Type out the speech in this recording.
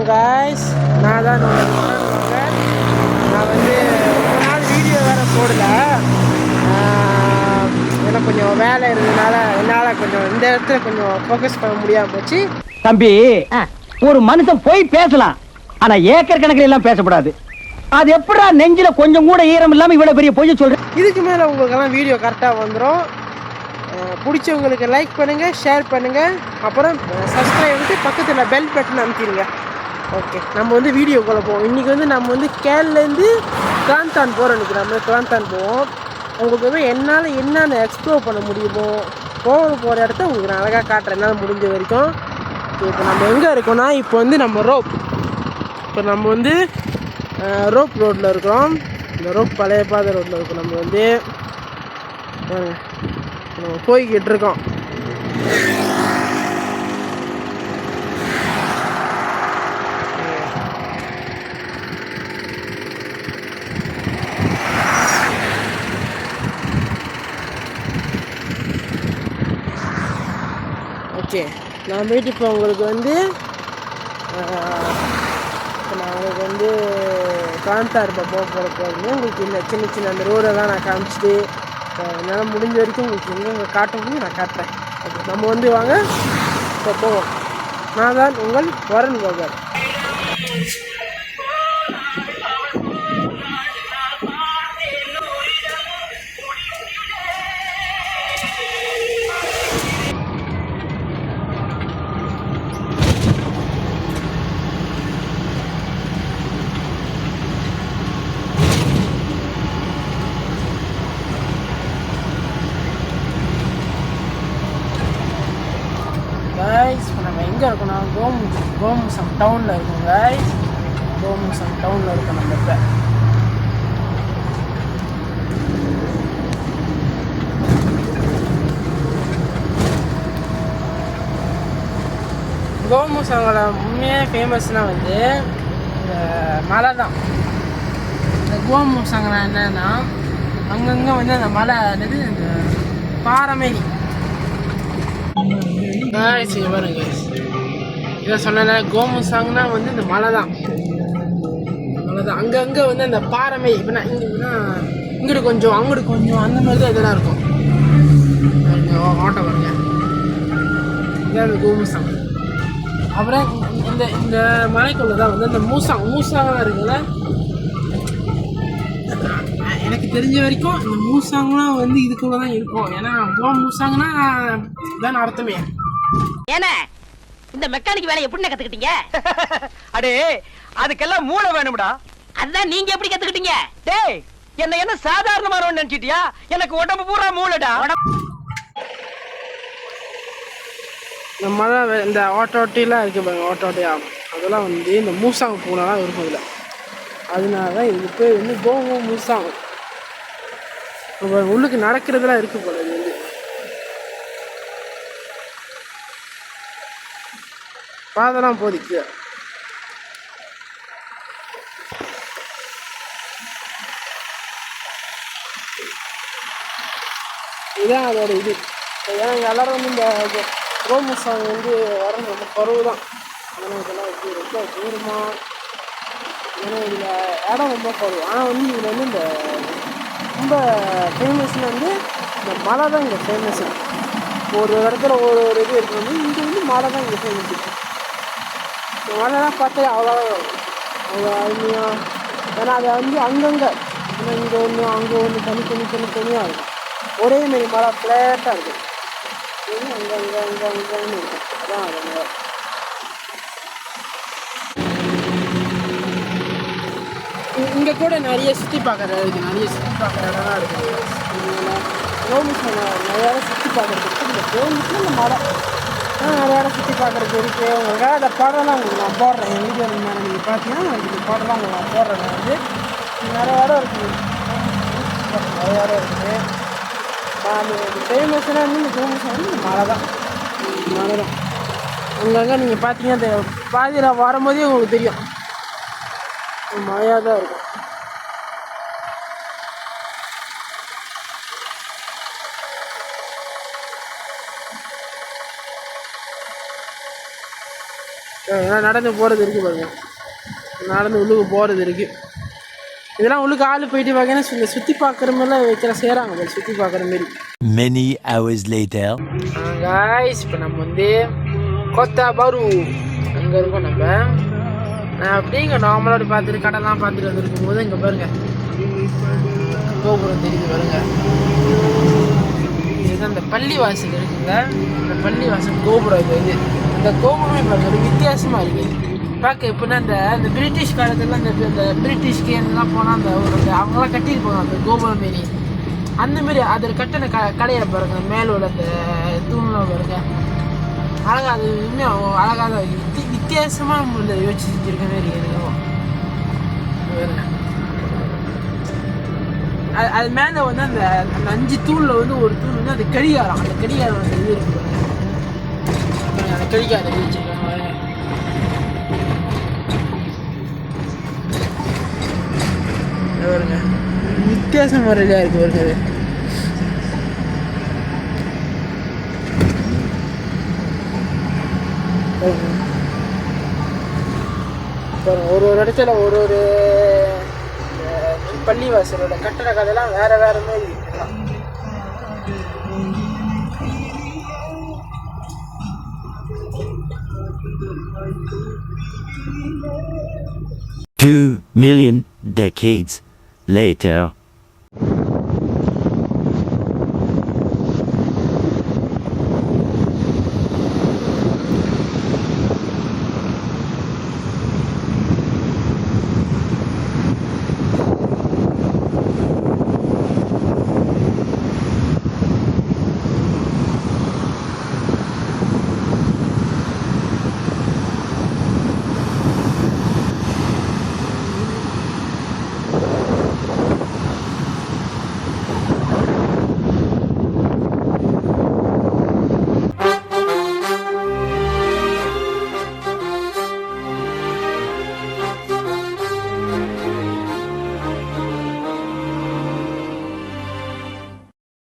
guys, நான் தான் நான் வந்து ரொம்ப நாள் வீடியோ வேறு போடல. எனக்கு கொஞ்சம் வேலை இருந்ததுனால என்னால் கொஞ்சம் இந்த இடத்துல கொஞ்சம் ஃபோக்கஸ் பண்ண முடியாமல் போச்சு. தம்பி, ஒரு மனுஷன் போய் பேசலாம், ஆனா ஏக்கர் கணக்கில் எல்லாம் பேசக்கூடாது. அது எப்படா நெஞ்சில கொஞ்சம் கூட ஈரம் இல்லாம இவ்வளவு பெரிய பொய் சொல்றேன். இதுக்கு மேலே உங்களுக்கெல்லாம் வீடியோ கரெக்டாக வந்துடும். பிடிச்சவங்களுக்கு லைக் பண்ணுங்கள், ஷேர் பண்ணுங்கள், அப்புறம் சப்ஸ்கிரைப் பண்ணிட்டு பக்கத்தில் பெல் பட்டன் அமுத்திடுங்க. ஓகே, நம்ம வந்து வீடியோக்குள்ளே போவோம். இன்றைக்கி வந்து நம்ம வந்து கேரளேருந்து கிளாந்தான் போகிறோம். இன்றைக்கி நம்ம கிளாந்தான் போவோம். உங்களுக்கு வந்து என்னால் என்னென்ன எக்ஸ்ப்ளோர் பண்ண முடியுமோ போகிற இடத்த உங்களுக்கு நான் அழகாக காட்டுறேன், என்னால் முடிஞ்ச வரைக்கும். இப்போ நம்ம எங்கே இருக்கோம்னா, இப்போ வந்து நம்ம நம்ம வந்து ரோப் ரோட்டில் இருக்கிறோம். இந்த ரோப் பழைய பாதை ரோட்டில் இருக்கோம். நம்ம வந்து நம்ம போய்கிட்டு இருக்கோம். ஓகே, நான் போயிட்டு இப்போ உங்களுக்கு வந்து நாளைக்கு வந்து காந்தார் போக போகிறது. உங்களுக்கு இந்த சின்ன சின்ன அந்த ரோடெல்லாம் நான் காமிச்சிட்டு என்னால் முடிஞ்ச வரைக்கும் உங்களுக்கு எங்கெங்கே காட்ட முடியும் நான் காட்டுறேன். ஓகே, நம்ம வந்து வாங்க இப்போ போவோம். நான் தான் உங்கள் வரன் கோகர். கைஸ், இப்போ நம்ம எங்கே இருக்கோம்னா கோமுசம் டவுனில் இருக்கோம். கைஸ், கோமுசம் டவுனில் இருக்கோம் நம்ம இப்போ. கோமுசங்களோட உண்மையாக ஃபேமஸ்னால் வந்து இந்த மலை தான். இந்த கோமுசங்கலாம் என்னன்னா அங்கங்கே வந்து அந்த மலை என்னது இந்த பாறைமேனி பாருங்க. இதை சொன்ன கோமுசாங்னா வந்து இந்த மலை தான். அங்கங்கே வந்து அந்த பாறைமை இப்போனா இங்கிட்டு கொஞ்சம் அங்கிட்டு கொஞ்சம் அந்த மாதிரி தான் இதெல்லாம் இருக்கும். ஓட்டம் பாருங்க, இதான் அந்த கோமுசாங். அப்புறம் இந்த மலைக்குள்ள தான் வந்து அந்த மூசாங்கலாம் இருக்குல்ல. எனக்கு தெரிஞ்ச வரைக்கும் இந்த மூசாங்கலாம் வந்து இதுக்குள்ள தான் இருக்கும். ஏன்னா மூசாங்கன்னா இதான் அர்த்தமே. ஏன்னா இந்த மெக்கானிக் வேலை எப்படி கத்துக்கிட்டீங்க? அடே, அதுக்கெல்லாம் மூளை வேணும்டா. அதான் நீங்க எப்படி கத்துக்கிட்டீங்க? டேய், என்ன சாதாரணமான நினைச்சிட்டியா? எனக்கு உடம்பு பூரா மூளைடா. இந்த மழை இந்த ஓட்டோட்டிலாம் இருக்குது பாருங்க, ஓட்டோட்டியா அதெல்லாம் வந்து இந்த மூசாங் பூனாலாம் இருக்கும் இதில். அதனால தான் இதுக்கு பேர் வந்து மூசாங். உள்ளுக்கு நடக்கிறதுலாம் இருக்குது போல. இது வந்து பாதெல்லாம் போதிக்கு. இதுதான் அதோட இது. ஏன்னா இங்கே எல்லோரும் வந்து இந்த கோமுசாங் வந்து வரணும் ரொம்ப குறவு தான். ஏன்னா இதெல்லாம் வந்து ரொம்ப தூரமாக, ஏன்னா இதில் இடம் ரொம்ப குறவு. ஆனால் வந்து இதில் வந்து இந்த ரொம்ப ஃபேமஸ்ன்னு வந்து இந்த மலை தான் இங்கே ஃபேமஸ்ஸு. ஒரு இடத்துல ஒரு இது இருக்கிறது, இங்கே வந்து மலை தான் இங்கே ஃபேமஸ். இந்த மலைலாம் பார்த்தா அவ்வளோ அருமையாக. ஏன்னா அதை வந்து அங்கங்கே இங்கே ஒன்று அங்கே ஒன்று தனியாக இருக்கும். ஒரே மாரி மழை ஃப்ளாட்டாக இருக்கும். அங்கன்னு இருக்கும். அதான் அது இங்கே கூட நிறைய சுற்றி பார்க்குற இருக்குது. நிறைய சுற்றி பார்க்குற இடம்லாம் இருக்குது. கோமுசம் நிறைய இடம் சுற்றி பார்க்குறதுக்கு இந்த கோமுசம் இந்த மலை நிறைய இடம் சுற்றி பார்க்குறதுக்கு இருக்குது. உங்களுக்காக அந்த படம்லாம் உங்களுக்கு நான் போடுறேன். என் வீடியோ மேலே நீங்கள் பார்த்தீங்கன்னா இந்த படம்லாம் உங்களுக்கு நான் போடுறேன். நான் வந்து நிறைய இடம் இருக்குது. நிறைய இடம் இருக்குது. நான் ஃபேமஸ்னால் வந்து இந்த கோமுசம் வந்து இந்த மலை தான். மலை தான் அங்கங்கே நீங்கள் பார்த்தீங்கன்னா அந்த பாதியில் வரும்போதே உங்களுக்கு தெரியும் மழையாக தான் இருக்கும். நடந்து போகிறது இருக்குது பாருங்க, நடந்து உள்ளுக்கு போகிறது இருக்குது. இதெல்லாம் உள்ளுக்கு ஆள் போயிட்டு பார்த்தீங்கன்னா சுற்றி பார்க்குற மாதிரிலாம் வைக்கிற செய்கிறாங்க பாரு, சுற்றி பார்க்குற மாரி. Many hours later. காய்ஸ் இப்போ நம்ம வந்து கொத்தா பரு அங்கே இருக்கோம். நம்ம நான் அப்படியே இங்கே நார்மலாக பார்த்துட்டு கடைலாம் பார்த்துட்டு வந்துருக்கும் போது இங்கே பாருங்க கோபுரம் தெரியுது பாருங்க. இதுதான் அந்த பள்ளிவாசல் இருக்குங்க, இந்த பள்ளிவாசல் கோபுரம். இது இந்த கோபுரமே பாருங்க ஒரு வித்தியாசமாக இருக்குது பார்க்க. எப்படின்னா அந்த பிரிட்டிஷ் காலத்துலாம் இந்த பிரிட்டிஷ்க்கு எல்லாம் போனால் அந்த அவங்களாம் கட்டியிருப்பாங்க அந்த கோபுரம் மாரி. அந்தமாரி அதில் கட்டின கடையை பாருங்க, மேலோட அந்த தூண்லாம் பாருங்க அழகா. அது இன்னும் அழகாக தான் வித்தியாசமாக நம்ம யோசிச்சு செஞ்சுருக்க மாரி இருக்கும். அது மேலே வந்து அந்த 5 தூணில் வந்து ஒரு தூண் வந்து அந்த கடிகாரம், அந்த கடிகாரம் அந்த இது இருக்கு பாருங்க, அந்த கடிகாரம் வச்சுருக்காங்க பாருங்க. வித்தியாசம் முறையில இருக்கு பாருங்க. ஒரு இடத்துல ஒரு பள்ளிவாசலோட கட்டட கதையெல்லாம் வேற வேற மாதிரி இருக்கலாம். 2 million decades later.